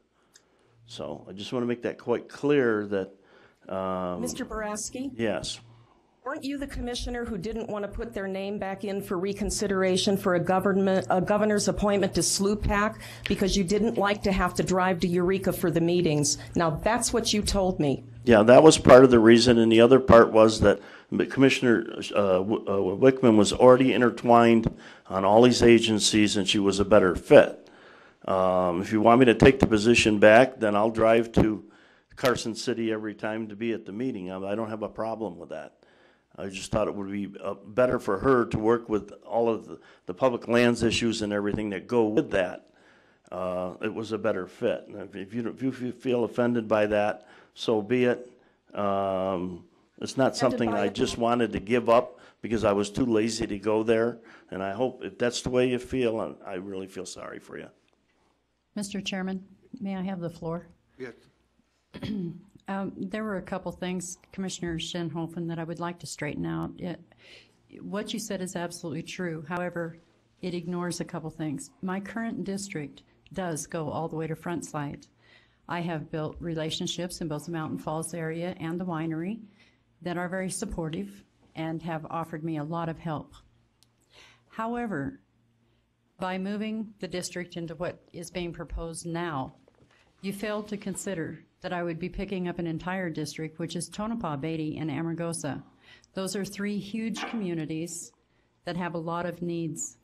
So I just want to make that quite clear that Mr. Boraski? Yes. Weren't you the commissioner who didn't want to put their name back in for reconsideration for a governor's appointment to SLUPAC because you didn't like to have to drive to Eureka for the meetings? Now, that's what you told me. Yeah, that was part of the reason, and the other part was that Commissioner Wickman was already intertwined on all these agencies, and she was a better fit. If you want me to take the position back, then I'll drive to Carson City every time to be at the meeting. I don't have a problem with that. I just thought it would be better for her to work with all of the public lands issues and everything that go with that. It was a better fit. And if you feel offended by that, so be it. It's not something I just wanted to give up because I was too lazy to go there. And I hope if that's the way you feel, I really feel sorry for you. Mr. Chairman, may I have the floor? Yes. There were a couple things, Commissioner Shinhofen, that I would like to straighten out. What you said is absolutely true. However, it ignores a couple things. My current district does go all the way to Front Sight. I have built relationships in both the Mountain Falls area and the winery that are very supportive and have offered me a lot of help. However, by moving the district into what is being proposed now, you failed to consider that I would be picking up an entire district, which is Tonopah, Beatty, and Amargosa. Those are three huge communities that have a lot of needs.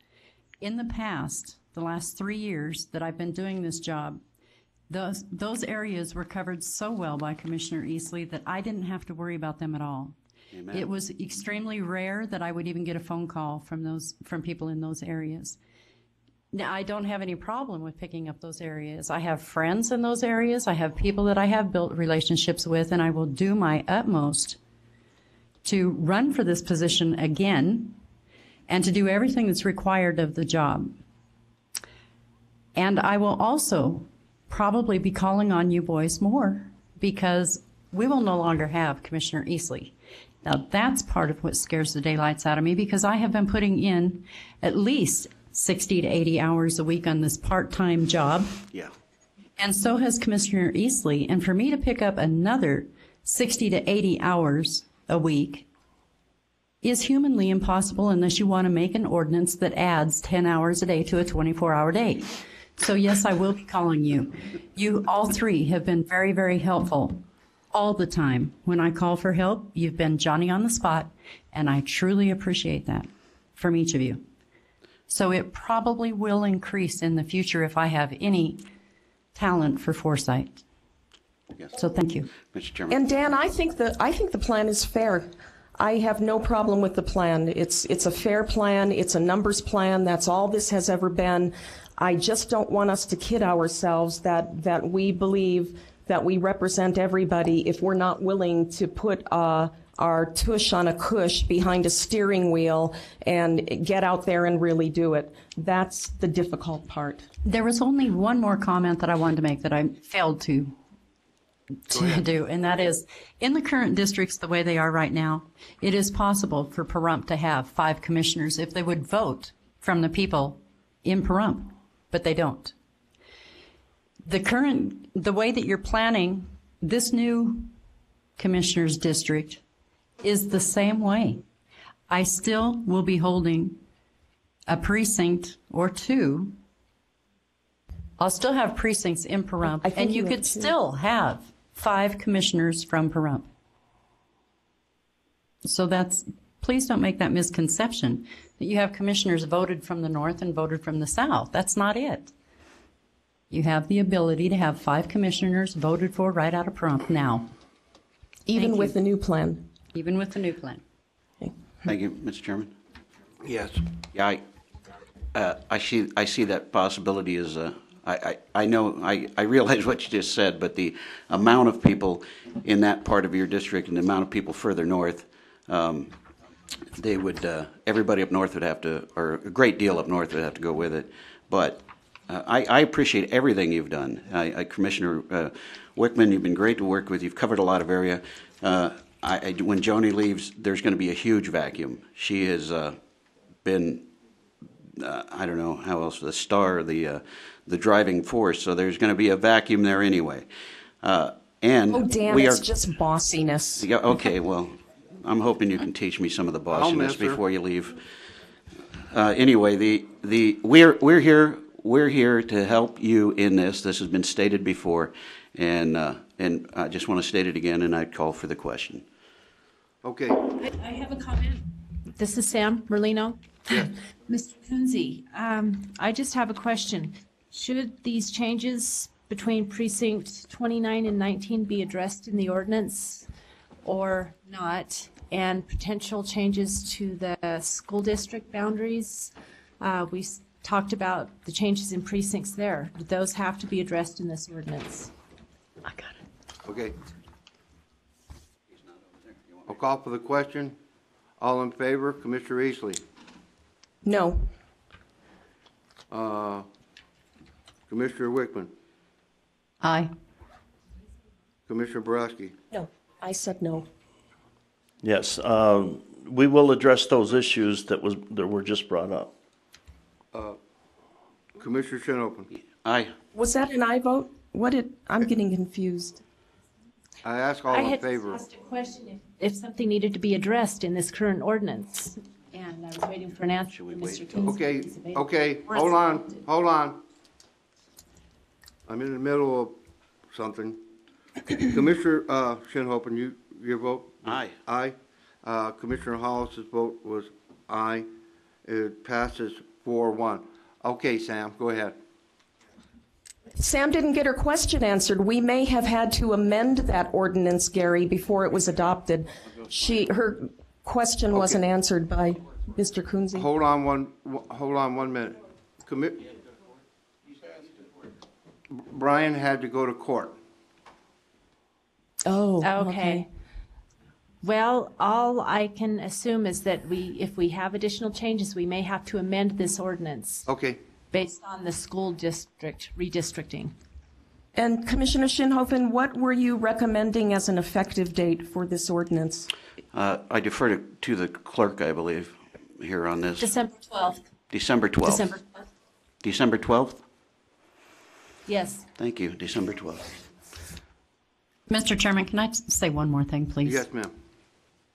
In the past, the last 3 years that I've been doing this job, those areas were covered so well by Commissioner Easley that I didn't have to worry about them at all. Amen. It was extremely rare that I would even get a phone call from people in those areas. Now, I don't have any problem with picking up those areas. I have friends in those areas. I have people that I have built relationships with, and I will do my utmost to run for this position again and to do everything that's required of the job. And I will also probably be calling on you boys more because we will no longer have Commissioner Easley. Now, that's part of what scares the daylights out of me because I have been putting in at least 60 to 80 hours a week on this part-time job. Yeah. And so has Commissioner Easley. And for me to pick up another 60 to 80 hours a week is humanly impossible unless you want to make an ordinance that adds 10 hours a day to a 24-hour day. So yes, I will be calling you. You all three have been very, very helpful all the time. When I call for help, you've been Johnny on the spot, and I truly appreciate that from each of you. So it probably will increase in the future if I have any talent for foresight. Yes. So thank you. Mr. Chairman. And Dan, I think the plan is fair. I have no problem with the plan. It's a fair plan. It's a numbers plan. That's all this has ever been. I just don't want us to kid ourselves that we believe that we represent everybody if we're not willing to put our tush on a cush behind a steering wheel and get out there and really do it. That's the difficult part. There was only one more comment that I wanted to make that I failed to do, and that is, in the current districts the way they are right now, it is possible for Pahrump to have 5 commissioners if they would vote from the people in Pahrump, but they don't. The way that you're planning this new commissioner's district is the same way. I still will be holding a precinct or 2. I'll still have precincts in Pahrump, and you could still have 5 commissioners from Pahrump. So please don't make that misconception that you have commissioners voted from the north and voted from the south. That's not it. You have the ability to have 5 commissioners voted for right out of Pahrump now. Even with the new plan. Even with the new plan. Thank you, Mr. Chairman. Yes. Yeah, I see that possibility as I know, I realize what you just said, but the amount of people in that part of your district and the amount of people further north, they would, everybody up north would have to, or a great deal up north would have to go with it. But I appreciate everything you've done. Commissioner Wickman, you've been great to work with. You've covered a lot of area. When Joni leaves, there's going to be a huge vacuum. She has been, I don't know how else, the star, the driving force. So there's going to be a vacuum there anyway. And oh, Dan, it's just bossiness. Yeah, okay, well, I'm hoping you can teach me some of the bossiness before you leave. Anyway, we're here to help you in this. This has been stated before, and I just want to state it again, and I'd call for the question. Okay. I have a comment. This is Sam Merlino. Yes. Mr. Kunze, I just have a question. Should these changes between precinct 29 and 19 be addressed in the ordinance or not? And potential changes to the school district boundaries? We talked about the changes in precincts there. Do those have to be addressed in this ordinance? I got it. Okay. I'll call for the question. All in favor? Commissioner Easley? No. Commissioner Wickman? Aye. Commissioner Borowski? No. I said no. Yes, we will address those issues that were just brought up. Commissioner Shinhopin? Aye. Was that an aye vote? I'm getting confused. I ask all in favor. I had asked a question if something needed to be addressed in this current ordinance, and I was waiting for an answer from Mr. Kunze. Okay, hold on. I'm in the middle of something. Commissioner Shinhopin, your vote? Aye. Aye. Commissioner Hollis's vote was aye. It passes 4-1. Okay, Sam, go ahead. Sam didn't get her question answered. We may have had to amend that ordinance, Gary, before it was adopted. Her question wasn't answered by Mr. Kunze. Hold on one minute. Brian had to go to court. Oh, okay. Well, all I can assume is that if we have additional changes, we may have to amend this ordinance. Okay. Based on the school district redistricting. And Commissioner Shinhofen, what were you recommending as an effective date for this ordinance? I defer to the clerk, I believe, here on this. December 12th. December 12th. December 12th. December 12th? Yes. Thank you, December 12th. Mr. Chairman, can I say one more thing, please? Yes, ma'am.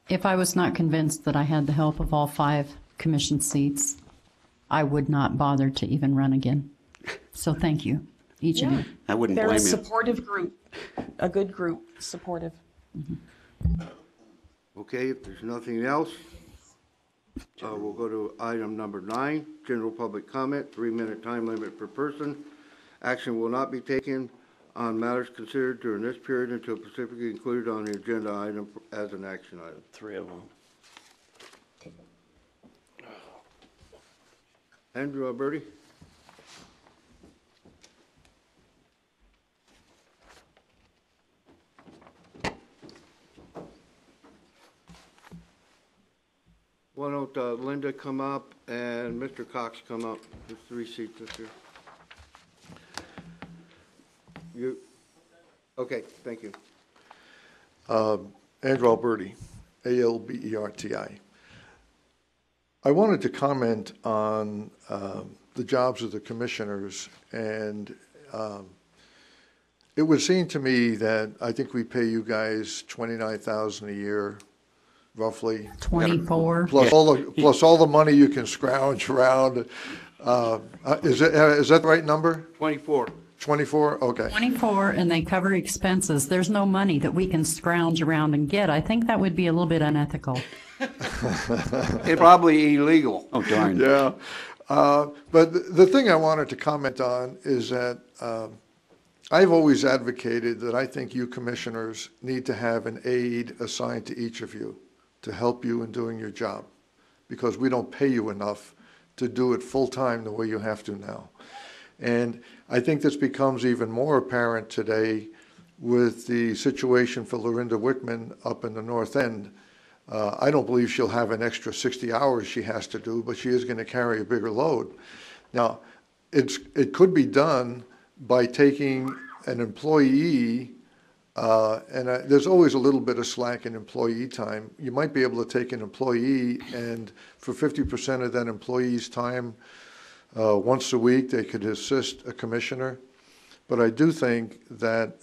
If I was not convinced that I had the help of all 5 commission seats, I would not bother to even run again. So thank you, each of you. I wouldn't They're blame a you. supportive group, a good group, supportive. Okay, if there's nothing else, we'll go to item number 9, general public comment, 3-minute time limit per person. Action will not be taken on matters considered during this period until specifically included on the agenda item as an action item. 3 of them. Andrew Alberti? Why don't Linda come up and Mr. Cox come up? There's 3 seats up here. You, okay, thank you. Andrew Alberti, Alberti. I wanted to comment on the jobs of the commissioners, and it would seem to me that I think we pay you guys $29,000 a year, roughly. 24. Plus all the money you can scrounge around. Is that the right number? 24. 24? Okay. 24, and they cover expenses. There's no money that we can scrounge around and get. I think that would be a little bit unethical. It's probably illegal. Oh, darn. Yeah. But the thing I wanted to comment on is that I've always advocated that I think you commissioners need to have an aide assigned to each of you to help you in doing your job, because we don't pay you enough to do it full-time the way you have to now. And I think this becomes even more apparent today with the situation for Lorinda Wickman up in the North End. I don't believe she'll have an extra 60 hours she has to do, but she is going to carry a bigger load. Now, it could be done by taking an employee, there's always a little bit of slack in employee time. You might be able to take an employee, and for 50% of that employee's time, once a week, they could assist a commissioner. But I do think that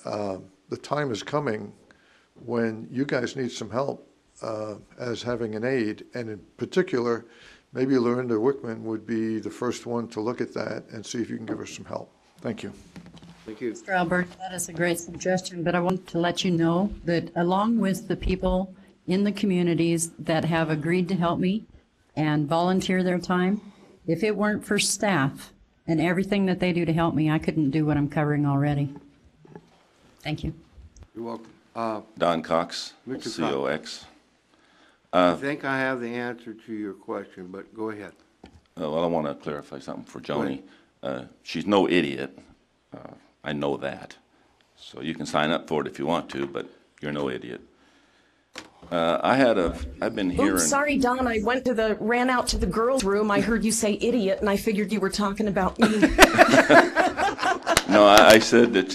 the time is coming when you guys need some help as having an aide, and in particular, maybe Lorinda Wickman would be the first one to look at that and see if you can give her some help. Thank you. Thank you. Mr. Albert, that is a great suggestion, but I want to let you know that along with the people in the communities that have agreed to help me and volunteer their time, if it weren't for staff and everything that they do to help me, I couldn't do what I'm covering already. Thank you. You're welcome. Don Cox, Mr. COX. I think I have the answer to your question, but go ahead. Well, I want to clarify something for Joni. She's no idiot. I know that. So you can sign up for it if you want to, but you're no idiot. I've been hearing. Oops, sorry, Don. I ran out to the girls' room. I heard you say idiot, and I figured you were talking about me. No, I said that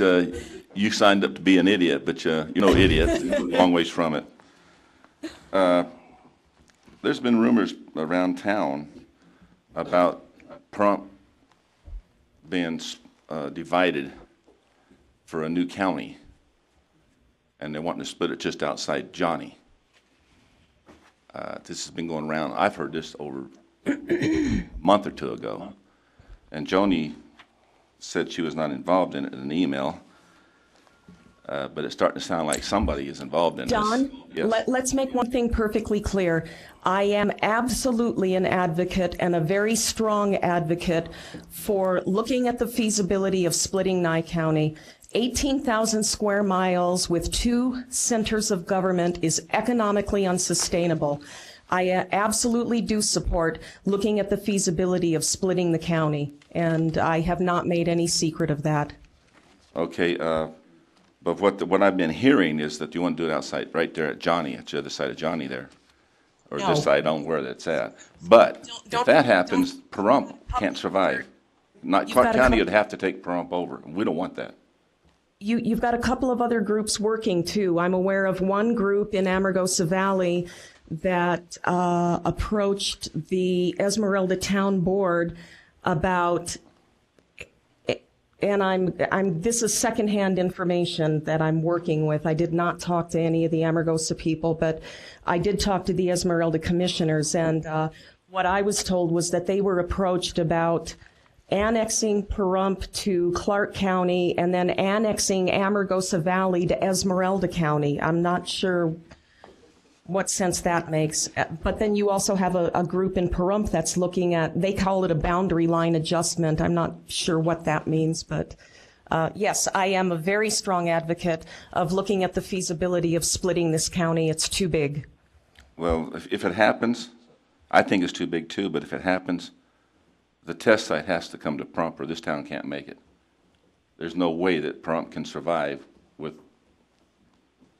you signed up to be an idiot, but you're no idiot. Long ways from it. There's been rumors around town about Pahrump being divided for a new county, and they're wanting to split it just outside Johnny. This has been going around. I've heard this over a month or two ago, and Joni said she was not involved in it in an email, but it's starting to sound like somebody is involved in Don, this. Yes. let's make one thing perfectly clear. I am absolutely an advocate, and a very strong advocate, for looking at the feasibility of splitting Nye County. 18,000 square miles with 2 centers of government is economically unsustainable. I absolutely do support looking at the feasibility of splitting the county, and I have not made any secret of that. Okay, but what I've been hearing is that you want to do it outside, right there at Johnny, at the other side of Johnny there. Or No. this side, I don't know where that's at. But if that happens, Pahrump can't survive. Clark County would have to take Pahrump over. We don't want that. You've got a couple of other groups working, too. I'm aware of one group in Amargosa Valley that approached the Esmeralda Town Board about, and this is secondhand information that I'm working with. I did not talk to any of the Amargosa people, but I did talk to the Esmeralda commissioners, and what I was told was that they were approached about annexing Pahrump to Clark County and then annexing Amargosa Valley to Esmeralda County. I'm not sure what sense that makes. But then you also have a group in Pahrump that's looking at, they call it a boundary line adjustment. I'm not sure what that means, but yes, I am a very strong advocate of looking at the feasibility of splitting this county. It's too big. Well, if it happens, I think it's too big too, but if it happens, the test site has to come to Pahrump or this town can't make it. There's no way that Pahrump can survive with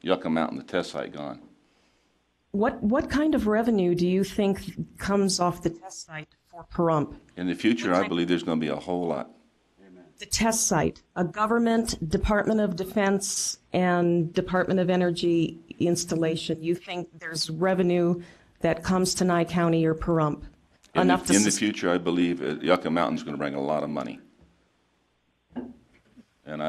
Yucca Mountain, the test site, gone. What kind of revenue do you think comes off the test site for Pahrump? In the future, I believe there's going to be a whole lot. The test site, a government, Department of Defense, and Department of Energy installation. You think there's revenue that comes to Nye County or Pahrump? In the future, I believe Yucca Mountain's going to bring a lot of money. And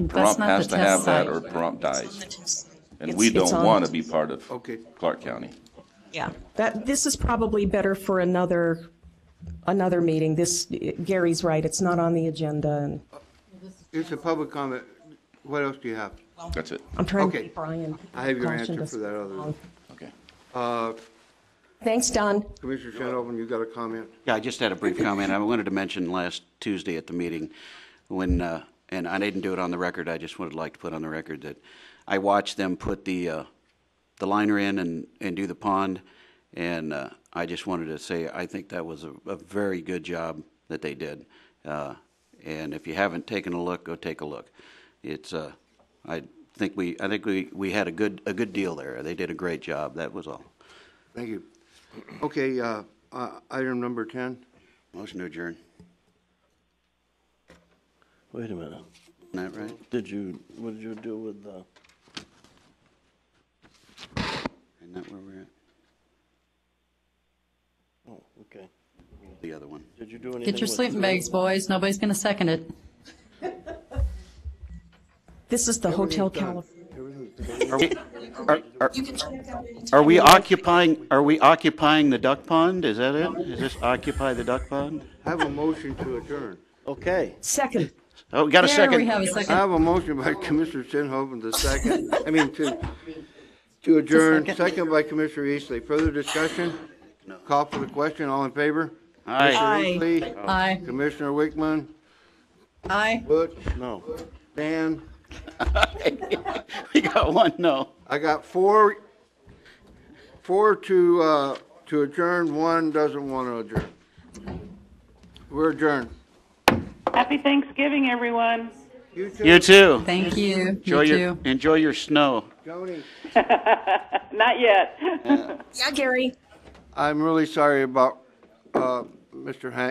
Pahrump has to have that or Pahrump dies. And we don't want to be part of Clark County. Yeah, this is probably better for another meeting. Gary's right, it's not on the agenda. And It's a public comment. What else do you have? That's it. I'm trying to keep Brian. I have your cautioned answer us for that along. other. Thanks, Don. Commissioner Shanhoven, you got a comment? Yeah, I just had a brief comment. I wanted to mention last Tuesday at the meeting when, and I didn't do it on the record, I just would like to put on the record that I watched them put the liner in and do the pond, and I just wanted to say I think that was a very good job that they did. And if you haven't taken a look, go take a look. It's I think we had a good deal there. They did a great job. That was all. Thank you. Okay, item number 10. Motion to adjourn. Wait a minute. Isn't that right? What did you do with the? Isn't that where we're at? Oh, okay. The other one. Did you do anything? Get your with sleeping the- bags, boys. Nobody's going to second it. This is the Hotel California. Are we occupying the duck pond? Is that it? Is this occupy the duck pond? I have a motion to adjourn. Okay. Second. Oh, we got a There second. we have a second. I have a motion by Commissioner Shanhoven to second. To adjourn. Second by Commissioner Eastley. Further discussion? Call for the question. All in favor? Aye. Commissioner Eastley? Aye. Commissioner Wickman? Aye. Butch? No. Dan? We got one no. I got four to adjourn, one doesn't want to adjourn. We're adjourned. Happy Thanksgiving, everyone. You too. You too. Thank you. Enjoy your snow. Joni. Not yet. Yeah, Gary. I'm really sorry about Mr. Hank.